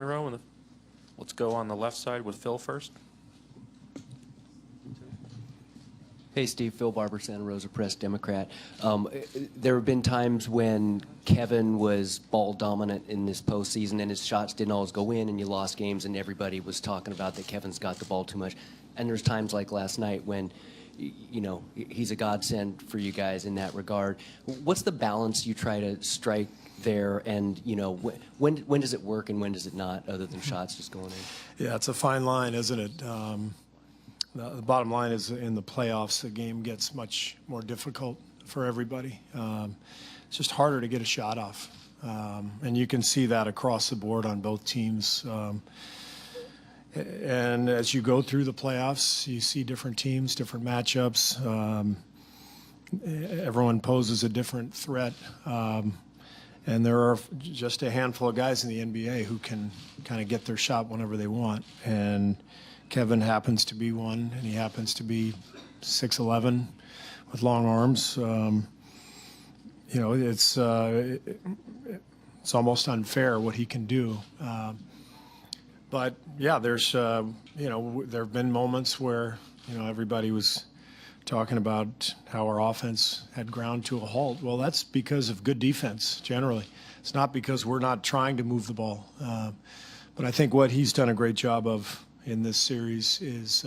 row. Let's go on the left side with Phil first. Hey, Steve. Phil Barber, Santa Rosa Press, Democrat. There have been times when Kevin was ball dominant in this postseason and his shots didn't always go in and you lost games and everybody was talking about that Kevin's got the ball too much. And there's times like last night when, you know, he's a godsend for you guys in that regard. What's the balance you try to strike there, and, you know, when does it work and when does it not, other than shots just going in? Yeah, it's a fine line, isn't it? The bottom line is in the playoffs, the game gets much more difficult for everybody. It's just harder to get a shot off. And you can see that across the board on both teams. And as you go through the playoffs, you see different teams, different matchups. Everyone poses a different threat. And there are just a handful of guys in the NBA who can kind of get their shot whenever they want. And Kevin happens to be one, and he happens to be 6'11" with long arms. You know, it's almost unfair what he can do. But yeah, there's you know, there have been moments where, you know, everybody was talking about how our offense had ground to a halt. Well, that's because of good defense generally. It's not because we're not trying to move the ball. But I think what he's done a great job of in this series is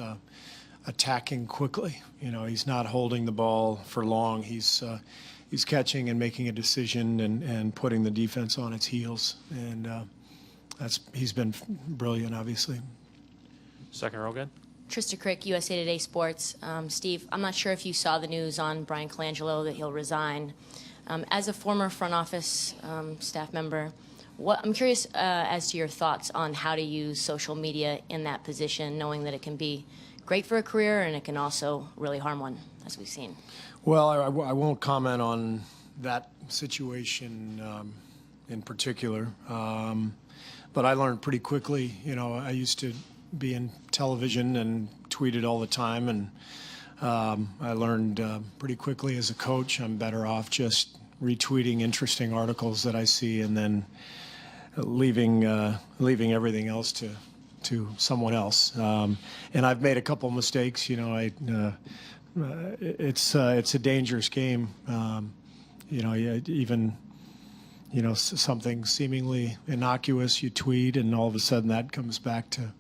attacking quickly. You know, he's not holding the ball for long. He's catching and making a decision and putting the defense on its heels. And he's been brilliant, obviously. Second row again. Trista Crick, USA Today Sports. Steve, I'm not sure if you saw the news on Brian Colangelo that he'll resign. As a former front office staff member, I'm curious as to your thoughts on how to use social media in that position, knowing that it can be great for a career and it can also really harm one, as we've seen. Well, I won't comment on that situation in particular. But I learned pretty quickly. You know, I used to be in television and tweeted all the time, and I learned pretty quickly as a coach I'm better off just retweeting interesting articles that I see and then leaving everything else to someone else. And I've made a couple mistakes. You know, it's a dangerous game. You know, even, you know, something seemingly innocuous you tweet, and all of a sudden that comes back to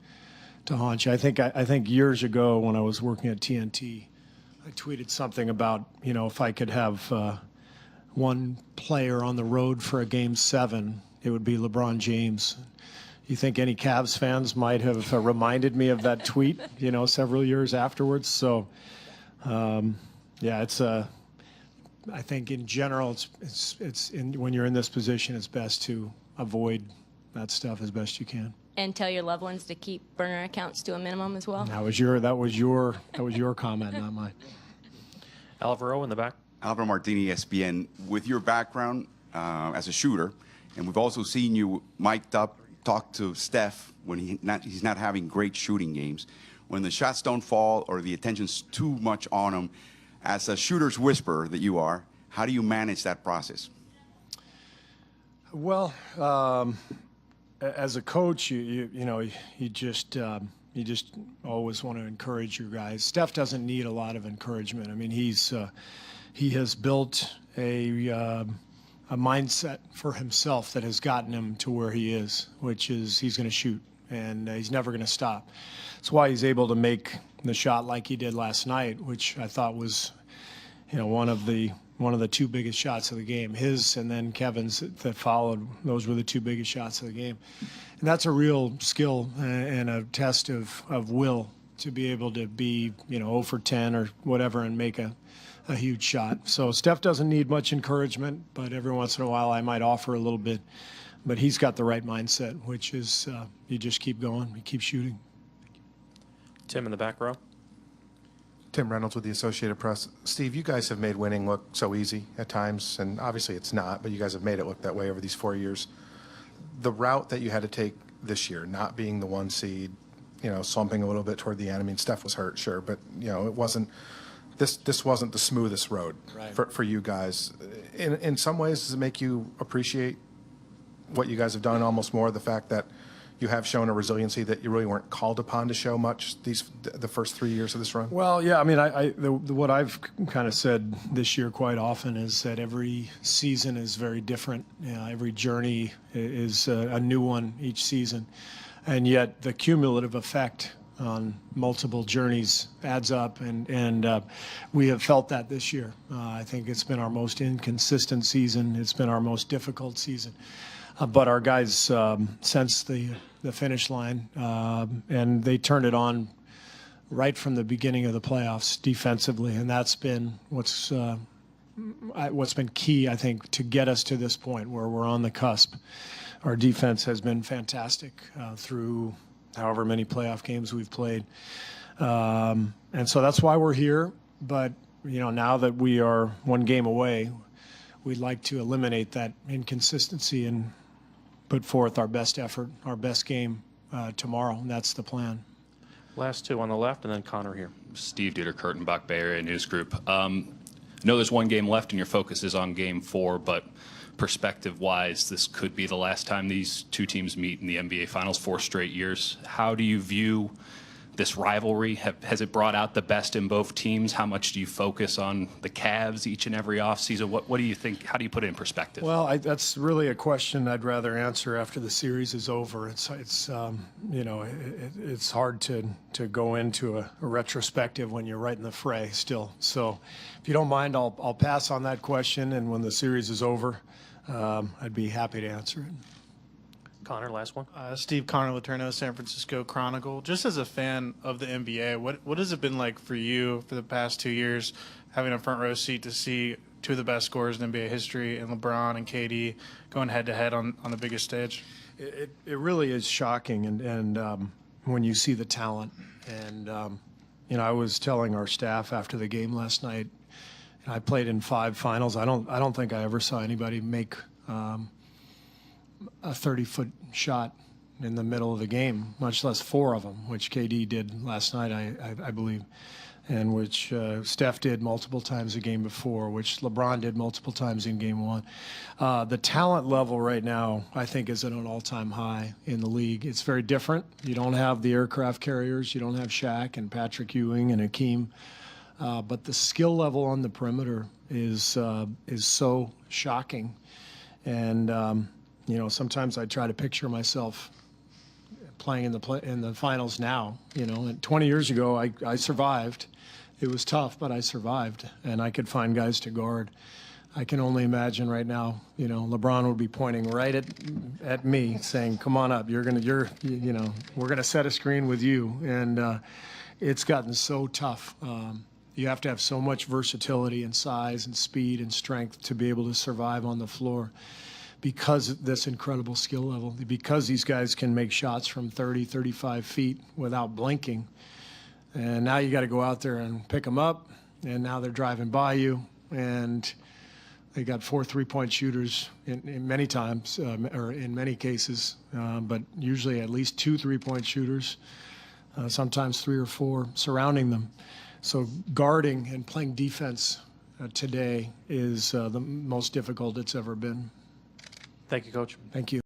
haunt you. I think years ago when I was working at TNT, I tweeted something about, you know, if I could have one player on the road for a Game 7, it would be LeBron James. You think any Cavs fans might have reminded me of that tweet, you know, several years afterwards? So, yeah, I think in general, when you're in this position, it's best to avoid that stuff as best you can. And tell your loved ones to keep burner accounts to a minimum as well. That was your comment, not mine. Alvaro in the back. Alvaro Martini, ESPN. With your background as a shooter, and we've also seen you mic'd up, talk to Steph when he's not having great shooting games. When the shots don't fall or the attention's too much on him, as a shooter's whisperer that you are, how do you manage that process? Well, as a coach, you know, you just always want to encourage your guys. Steph doesn't need a lot of encouragement. I mean, he has built a mindset for himself that has gotten him to where he is, which is he's going to shoot and he's never going to stop. That's why he's able to make the shot like he did last night, which I thought was, you know, one of the two biggest shots of the game. His and then Kevin's that followed, those were the two biggest shots of the game. And that's a real skill and a test of will to be able to be, you know, 0 for 10 or whatever and make a huge shot. So Steph doesn't need much encouragement, but every once in a while I might offer a little bit. But he's got the right mindset, which is you just keep going, you keep shooting. Tim in the back row. Tim Reynolds with the Associated Press. Steve, you guys have made winning look so easy at times, and obviously it's not, but you guys have made it look that way over these 4 years. The route that you had to take this year, not being the 1 seed, you know, slumping a little bit toward the end. I mean, Steph was hurt, sure, but, you know, it wasn't this wasn't the smoothest road for you guys. In some ways, does it make you appreciate what you guys have done almost more? The fact that you have shown a resiliency that you really weren't called upon to show much the first 3 years of this run? Well, yeah, I mean, what I've kind of said this year quite often is that every season is very different. You know, every journey is a new one each season, and yet the cumulative effect on multiple journeys adds up, and we have felt that this year. I think it's been our most inconsistent season. It's been our most difficult season. But our guys sensed the finish line, and they turned it on right from the beginning of the playoffs defensively, and that's been what's been key, I think, to get us to this point where we're on the cusp. Our defense has been fantastic through however many playoff games we've played, and so that's why we're here. But now that we are one game away, we'd like to eliminate that inconsistency and put forth our best effort, our best game tomorrow, and that's the plan. Last two on the left, and then Connor here. Steve Dieter, Kurtenbach, Bay Area News Group. I know there's one game left and your focus is on Game 4, but perspective-wise, this could be the last time these two teams meet in the NBA Finals, 4 straight years. How do you view this rivalry? Has it brought out the best in both teams? How much do you focus on the Cavs each and every offseason? What do you think? How do you put it in perspective? Well, that's really a question I'd rather answer after the series is over. It's hard to go into a retrospective when you're right in the fray still. So if you don't mind, I'll pass on that question, and when the series is over, I'd be happy to answer it. Connor, last one. Steve, Connor Letourneau, San Francisco Chronicle. Just as a fan of the NBA, what has it been like for you for the past 2 years, having a front row seat to see two of the best scorers in NBA history, and LeBron and KD going head to head on the biggest stage? It really is shocking, and when you see the talent, and I was telling our staff after the game last night, I played in 5 finals. I don't think I ever saw anybody make a 30-foot shot in the middle of the game, much less 4 of them, which KD did last night, I believe, and which Steph did multiple times the game before, which LeBron did multiple times in Game 1. The talent level right now, I think, is at an all-time high in the league. It's very different. You don't have the aircraft carriers. You don't have Shaq and Patrick Ewing and Hakeem. But the skill level on the perimeter is so shocking. And sometimes I try to picture myself playing in the finals now. And 20 years ago, I survived. It was tough, but I survived, and I could find guys to guard. I can only imagine right now. LeBron would be pointing right at me, saying, "Come on up. We're gonna set a screen with you." And it's gotten so tough. You have to have so much versatility and size and speed and strength to be able to survive on the floor, because of this incredible skill level, because these guys can make shots from 30, 35 feet without blinking. And now you got to go out there and pick them up, and now they're driving by you, and they got 4 3-point shooters in many times, or in many cases, but usually at least 2 3-point shooters, sometimes 3 or 4 surrounding them. So guarding and playing defense today is the most difficult it's ever been. Thank you, Coach. Thank you.